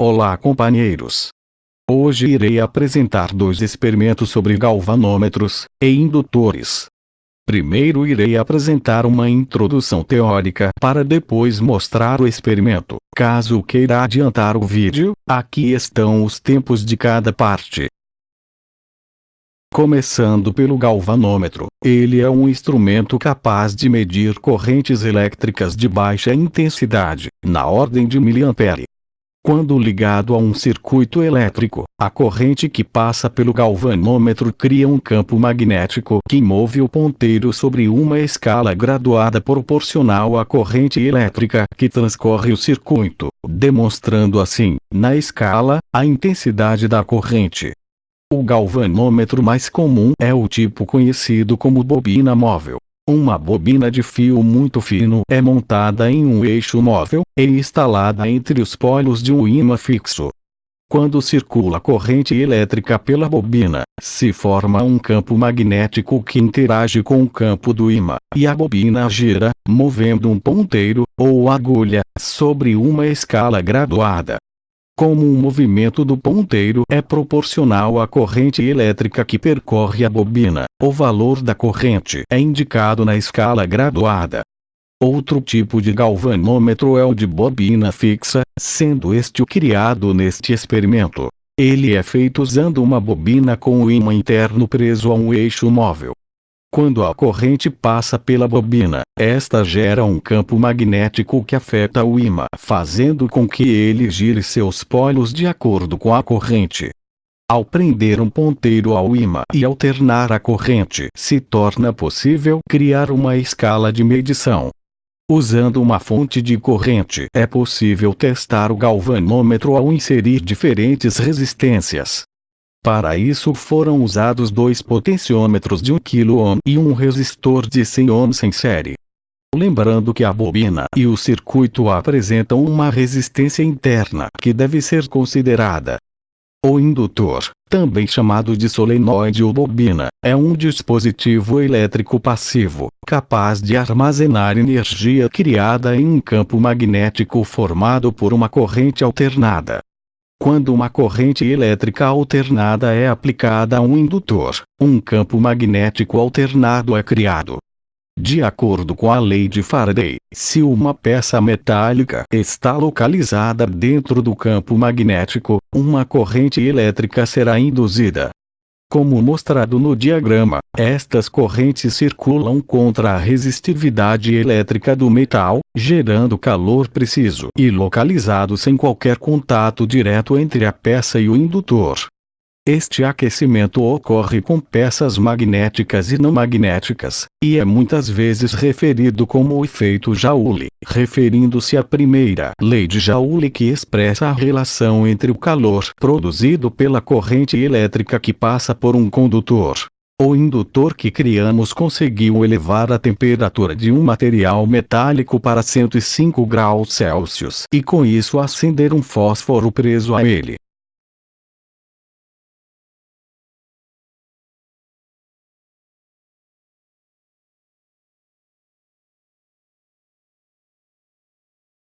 Olá, companheiros! Hoje irei apresentar dois experimentos sobre galvanômetros e indutores. Primeiro irei apresentar uma introdução teórica para depois mostrar o experimento. Caso queira adiantar o vídeo, aqui estão os tempos de cada parte. Começando pelo galvanômetro, ele é um instrumento capaz de medir correntes elétricas de baixa intensidade, na ordem de miliampere. Quando ligado a um circuito elétrico, a corrente que passa pelo galvanômetro cria um campo magnético que move o ponteiro sobre uma escala graduada proporcional à corrente elétrica que transcorre o circuito, demonstrando assim, na escala, a intensidade da corrente. O galvanômetro mais comum é o tipo conhecido como bobina móvel. Uma bobina de fio muito fino é montada em um eixo móvel, e instalada entre os polos de um ímã fixo. Quando circula corrente elétrica pela bobina, se forma um campo magnético que interage com o campo do ímã, e a bobina gira, movendo um ponteiro, ou agulha, sobre uma escala graduada. Como o movimento do ponteiro é proporcional à corrente elétrica que percorre a bobina, o valor da corrente é indicado na escala graduada. Outro tipo de galvanômetro é o de bobina fixa, sendo este o criado neste experimento. Ele é feito usando uma bobina com o ímã interno preso a um eixo móvel. Quando a corrente passa pela bobina, esta gera um campo magnético que afeta o ímã, fazendo com que ele gire seus polos de acordo com a corrente. Ao prender um ponteiro ao ímã e alternar a corrente, se torna possível criar uma escala de medição. Usando uma fonte de corrente, é possível testar o galvanômetro ao inserir diferentes resistências. Para isso foram usados dois potenciômetros de 1 kΩ e um resistor de 100 ohms em série. Lembrando que a bobina e o circuito apresentam uma resistência interna que deve ser considerada. O indutor, também chamado de solenoide ou bobina, é um dispositivo elétrico passivo, capaz de armazenar energia criada em um campo magnético formado por uma corrente alternada. Quando uma corrente elétrica alternada é aplicada a um indutor, um campo magnético alternado é criado. De acordo com a lei de Faraday, se uma peça metálica está localizada dentro do campo magnético, uma corrente elétrica será induzida. Como mostrado no diagrama, estas correntes circulam contra a resistividade elétrica do metal, gerando calor preciso e localizado sem qualquer contato direto entre a peça e o indutor. Este aquecimento ocorre com peças magnéticas e não magnéticas, e é muitas vezes referido como o efeito Joule, referindo-se à primeira lei de Joule que expressa a relação entre o calor produzido pela corrente elétrica que passa por um condutor. O indutor que criamos conseguiu elevar a temperatura de um material metálico para 105 graus Celsius e com isso acender um fósforo preso a ele.